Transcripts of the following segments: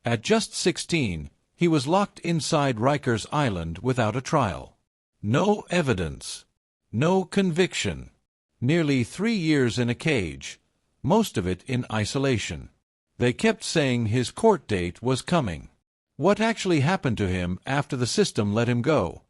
At just 16, he was locked inside Rikers Island without a trial. No evidence. No conviction. Nearly 3 years in a cage, most of it in isolation. They kept saying his court date was coming. What actually happened to him after the system let him go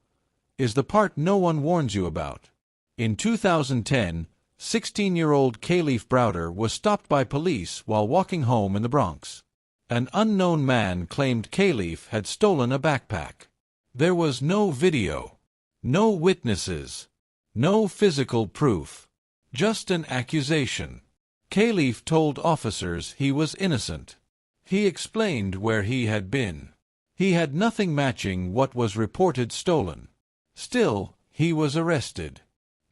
is the part no one warns you about. In 2010, 16-year-old Khalif Browder was stopped by police while walking home in the Bronx. An unknown man claimed Khalif had stolen a backpack. There was no video, no witnesses, no physical proof, just an accusation. Khalif told officers he was innocent. He explained where he had been. He had nothing matching what was reported stolen. Still, he was arrested.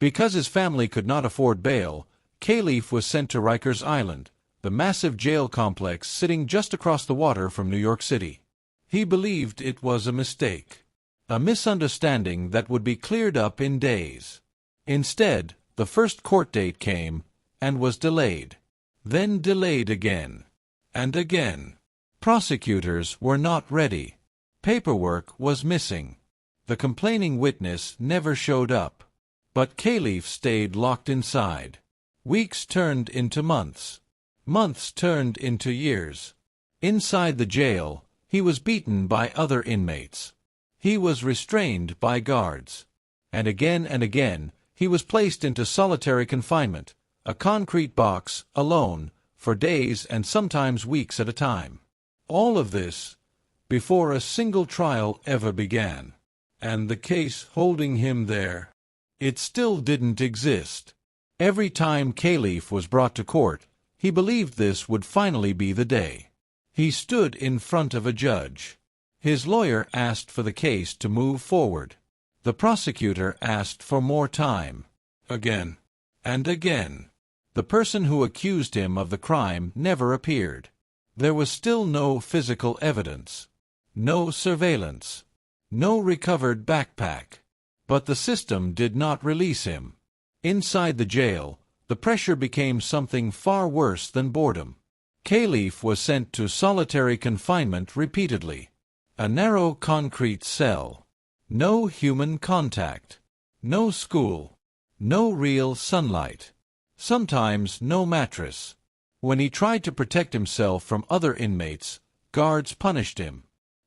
Because his family could not afford bail, Khalif was sent to Rikers Island, the massive jail complex sitting just across the water from New York City. He believed it was a mistake, a misunderstanding that would be cleared up in days. Instead, the first court date came and was delayed, then delayed again, and again. Prosecutors were not ready. Paperwork was missing. The complaining witness never showed up. But Khalif stayed locked inside. Weeks turned into months. Months turned into years. Inside the jail, he was beaten by other inmates. He was restrained by guards. And again, he was placed into solitary confinement, a concrete box, alone, for days and sometimes weeks at a time. All of this before a single trial ever began. And the case holding him there, it still didn't exist. Every time Khalif was brought to court, he believed this would finally be the day. He stood in front of a judge. His lawyer asked for the case to move forward. The prosecutor asked for more time. Again and again. The person who accused him of the crime never appeared. There was still no physical evidence, no surveillance, no recovered backpack. But the system did not release him. Inside the jail, the pressure became something far worse than boredom. Khalif was sent to solitary confinement repeatedly. A narrow concrete cell. No human contact. No school. No real sunlight. Sometimes no mattress. When he tried to protect himself from other inmates, guards punished him.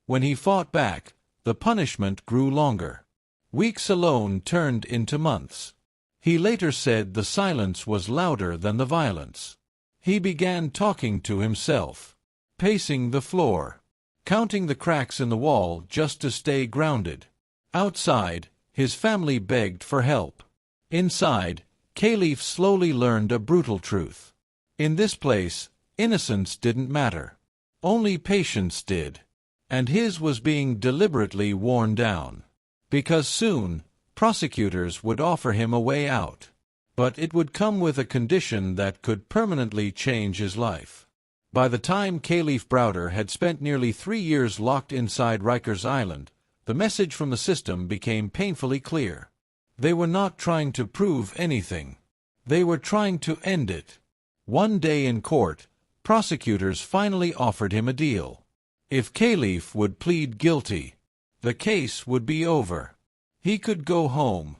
When he fought back, the punishment grew longer. Weeks alone turned into months. He later said the silence was louder than the violence. He began talking to himself, pacing the floor, counting the cracks in the wall just to stay grounded. Outside, his family begged for help. Inside, Khalif slowly learned a brutal truth. In this place, innocence didn't matter. Only patience did. And his was being deliberately worn down. Because soon, prosecutors would offer him a way out. But it would come with a condition that could permanently change his life. By the time Khalif Browder had spent nearly 3 years locked inside Rikers Island, the message from the system became painfully clear. They were not trying to prove anything. They were trying to end it. One day in court, prosecutors finally offered him a deal. If Khalif would plead guilty, the case would be over. He could go home.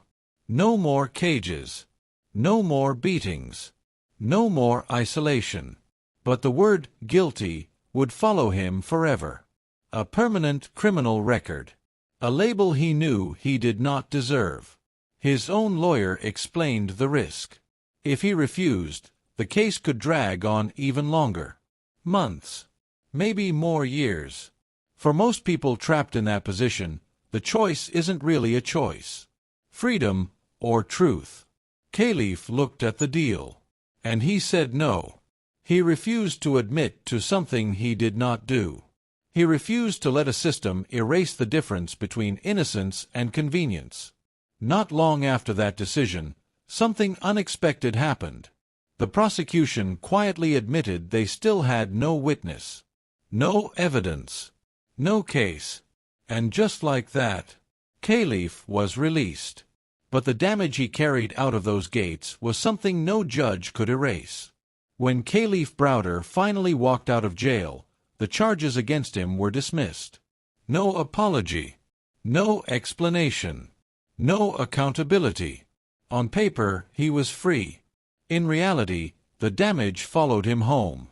No more cages. No more beatings. No more isolation. But the word guilty would follow him forever. A permanent criminal record. A label he knew he did not deserve. His own lawyer explained the risk. If he refused, the case could drag on even longer. Months. Maybe more years. For most people trapped in that position, the choice isn't really a choice. Freedom or truth. Khalif looked at the deal. And he said no. He refused to admit to something he did not do. He refused to let a system erase the difference between innocence and convenience. Not long after that decision, something unexpected happened. The prosecution quietly admitted they still had no witness, no evidence, no case. And just like that, Khalif was released. But the damage he carried out of those gates was something no judge could erase. When Khalif Browder finally walked out of jail, the charges against him were dismissed. No apology. No explanation. No accountability. On paper, he was free. In reality, the damage followed him home.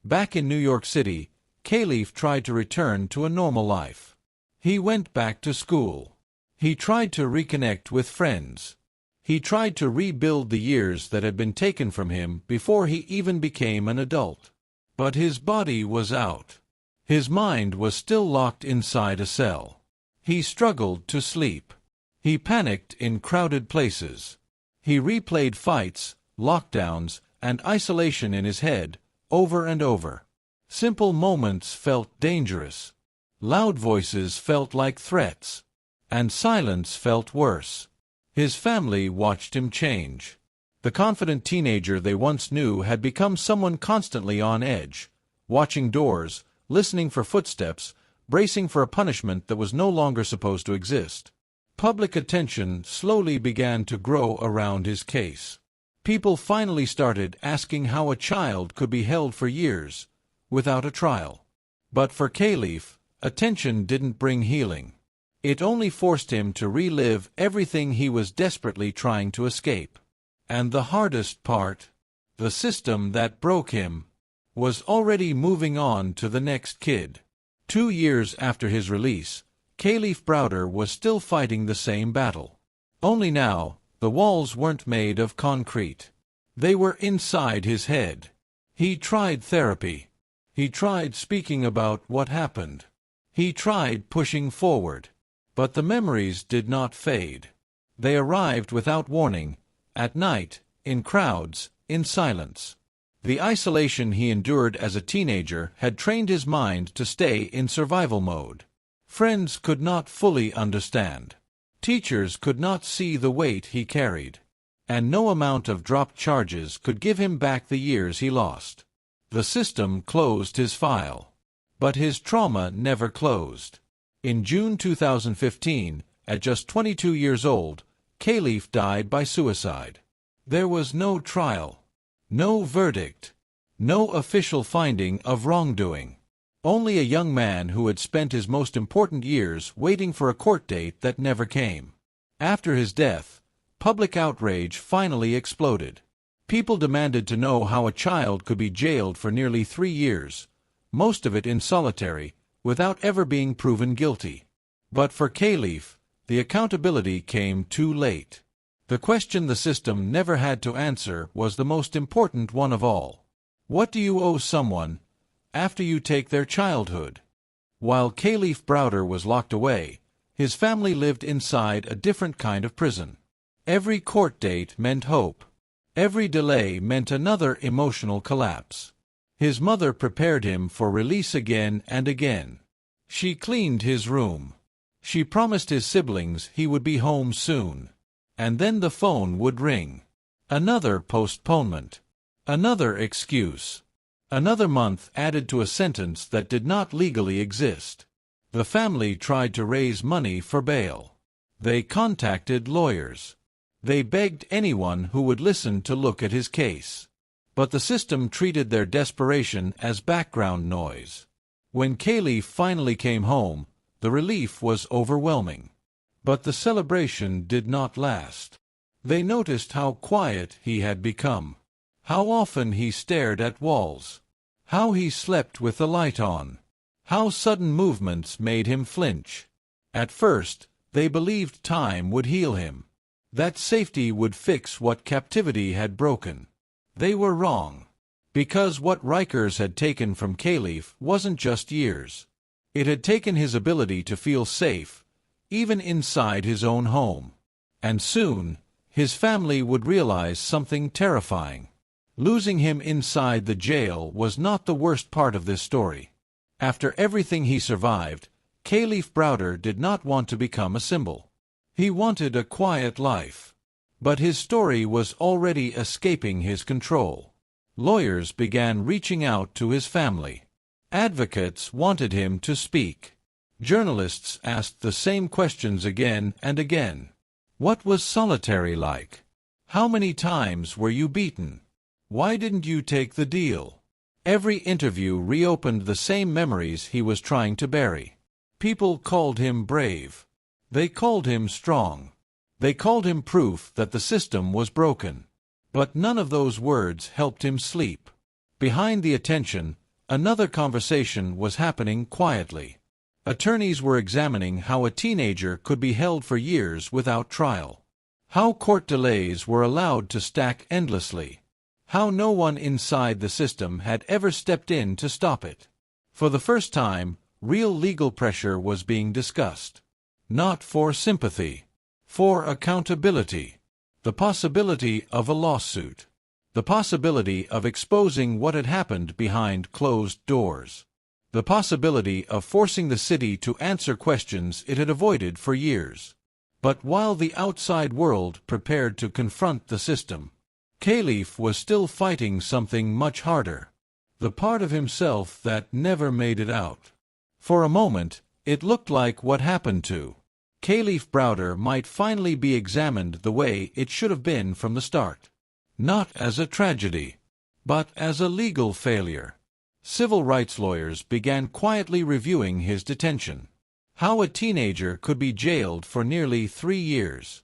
Back in New York City, Khalif tried to return to a normal life. He went back to school. He tried to reconnect with friends. He tried to rebuild the years that had been taken from him before he even became an adult. But his body was out. His mind was still locked inside a cell. He struggled to sleep. He panicked in crowded places. He replayed fights, lockdowns, and isolation in his head, over and over. Simple moments felt dangerous. Loud voices felt like threats. And silence felt worse. His family watched him change. The confident teenager they once knew had become someone constantly on edge, watching doors, listening for footsteps, bracing for a punishment that was no longer supposed to exist. Public attention slowly began to grow around his case. People finally started asking how a child could be held for years, without a trial. But for Khalif, attention didn't bring healing. It only forced him to relive everything he was desperately trying to escape. And the hardest part, the system that broke him, was already moving on to the next kid. 2 years after his release, Khalif Browder was still fighting the same battle. Only now, the walls weren't made of concrete. They were inside his head. He tried therapy. He tried speaking about what happened. He tried pushing forward. But the memories did not fade. They arrived without warning, at night, in crowds, in silence. The isolation he endured as a teenager had trained his mind to stay in survival mode. Friends could not fully understand. Teachers could not see the weight he carried. And no amount of dropped charges could give him back the years he lost. The system closed his file. But his trauma never closed. In June 2015, at just 22 years old, Khalif died by suicide. There was no trial, no verdict, no official finding of wrongdoing. Only a young man who had spent his most important years waiting for a court date that never came. After his death, public outrage finally exploded. People demanded to know how a child could be jailed for nearly 3 years, most of it in solitary, without ever being proven guilty. But for Khalif, the accountability came too late. The question the system never had to answer was the most important one of all. What do you owe someone after you take their childhood? While Khalif Browder was locked away, his family lived inside a different kind of prison. Every court date meant hope. Every delay meant another emotional collapse. His mother prepared him for release again and again. She cleaned his room. She promised his siblings he would be home soon. And then the phone would ring. Another postponement. Another excuse. Another month added to a sentence that did not legally exist. The family tried to raise money for bail. They contacted lawyers. They begged anyone who would listen to look at his case. But the system treated their desperation as background noise. When Khalif finally came home, the relief was overwhelming. But the celebration did not last. They noticed how quiet he had become. How often he stared at walls. How he slept with the light on. How sudden movements made him flinch. At first, they believed time would heal him. That safety would fix what captivity had broken. They were wrong. Because what Rikers had taken from Khalif wasn't just years. It had taken his ability to feel safe, even inside his own home. And soon, his family would realize something terrifying. Losing him inside the jail was not the worst part of this story. After everything he survived, Khalif Browder did not want to become a symbol. He wanted a quiet life. But his story was already escaping his control. Lawyers began reaching out to his family. Advocates wanted him to speak. Journalists asked the same questions again and again. What was solitary like? How many times were you beaten? Why didn't you take the deal? Every interview reopened the same memories he was trying to bury. People called him brave. They called him strong. They called him proof that the system was broken. But none of those words helped him sleep. Behind the attention, another conversation was happening quietly. Attorneys were examining how a teenager could be held for years without trial. How court delays were allowed to stack endlessly. How no one inside the system had ever stepped in to stop it. For the first time, real legal pressure was being discussed. Not for sympathy. For accountability. The possibility of a lawsuit. The possibility of exposing what had happened behind closed doors. The possibility of forcing the city to answer questions it had avoided for years. But while the outside world prepared to confront the system, Khalif was still fighting something much harder. The part of himself that never made it out. For a moment, it looked like what happened to Khalif Browder might finally be examined the way it should have been from the start. Not as a tragedy, but as a legal failure. Civil rights lawyers began quietly reviewing his detention. How a teenager could be jailed for nearly 3 years.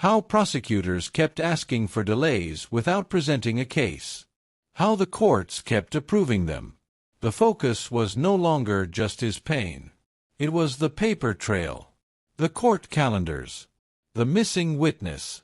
How prosecutors kept asking for delays without presenting a case. How the courts kept approving them. The focus was no longer just his pain. It was the paper trail. The court calendars. The missing witness.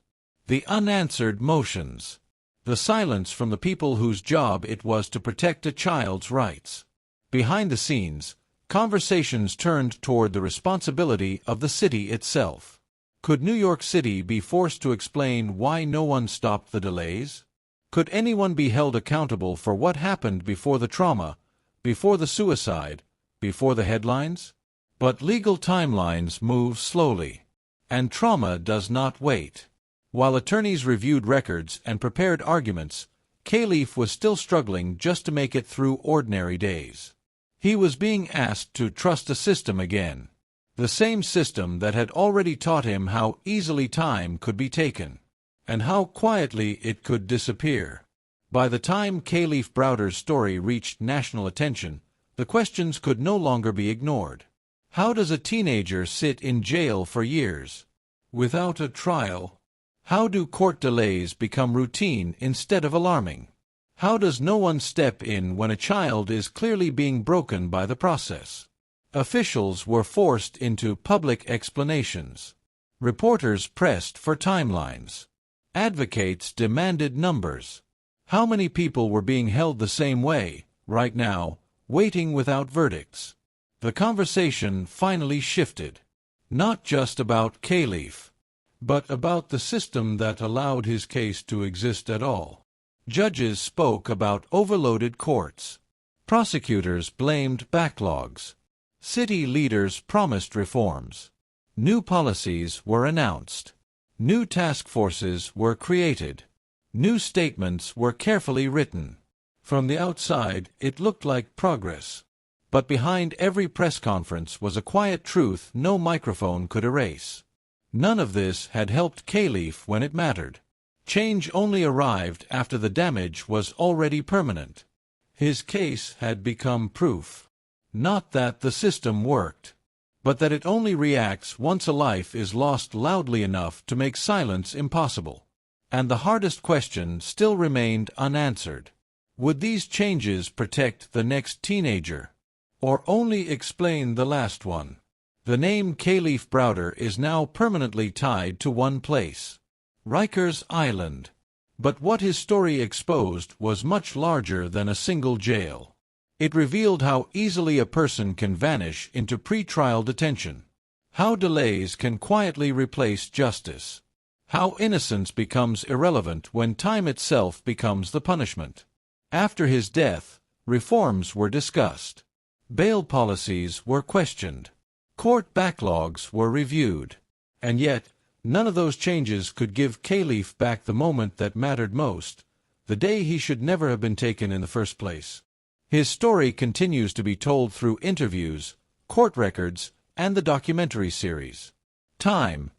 The unanswered motions. The silence from the people whose job it was to protect a child's rights. Behind the scenes, conversations turned toward the responsibility of the city itself. Could New York City be forced to explain why no one stopped the delays? Could anyone be held accountable for what happened before the trauma, before the suicide, before the headlines? But legal timelines move slowly, and trauma does not wait. While attorneys reviewed records and prepared arguments, Khalif was still struggling just to make it through ordinary days. He was being asked to trust a system again. The same system that had already taught him how easily time could be taken, and how quietly it could disappear. By the time Khalif Browder's story reached national attention, the questions could no longer be ignored. How does a teenager sit in jail for years, without a trial? How do court delays become routine instead of alarming? How does no one step in when a child is clearly being broken by the process? Officials were forced into public explanations. Reporters pressed for timelines. Advocates demanded numbers. How many people were being held the same way, right now, waiting without verdicts? The conversation finally shifted. Not just about Khalif, but about the system that allowed his case to exist at all. Judges spoke about overloaded courts. Prosecutors blamed backlogs. City leaders promised reforms. New policies were announced. New task forces were created. New statements were carefully written. From the outside, it looked like progress. But behind every press conference was a quiet truth no microphone could erase. None of this had helped Khalif when it mattered. Change only arrived after the damage was already permanent. His case had become proof. Not that the system worked, but that it only reacts once a life is lost loudly enough to make silence impossible. And the hardest question still remained unanswered. Would these changes protect the next teenager, or only explain the last one? The name Khalif Browder is now permanently tied to one place, Rikers Island. But what his story exposed was much larger than a single jail. It revealed how easily a person can vanish into pre-trial detention, how delays can quietly replace justice, how innocence becomes irrelevant when time itself becomes the punishment. After his death, reforms were discussed. Bail policies were questioned. Court backlogs were reviewed. And yet, none of those changes could give Khalif back the moment that mattered most, the day he should never have been taken in the first place. His story continues to be told through interviews, court records, and the documentary series. Time,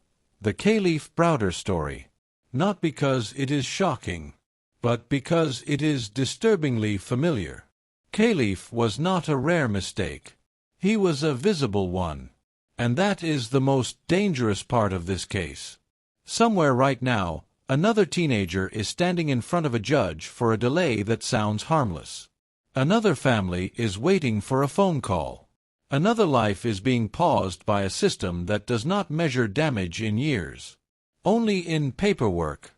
the Khalif Browder story. Not because it is shocking, but because it is disturbingly familiar. Khalif was not a rare mistake. He was a visible one. And that is the most dangerous part of this case. Somewhere right now, another teenager is standing in front of a judge for a delay that sounds harmless. Another family is waiting for a phone call. Another life is being paused by a system that does not measure damage in years, only in paperwork.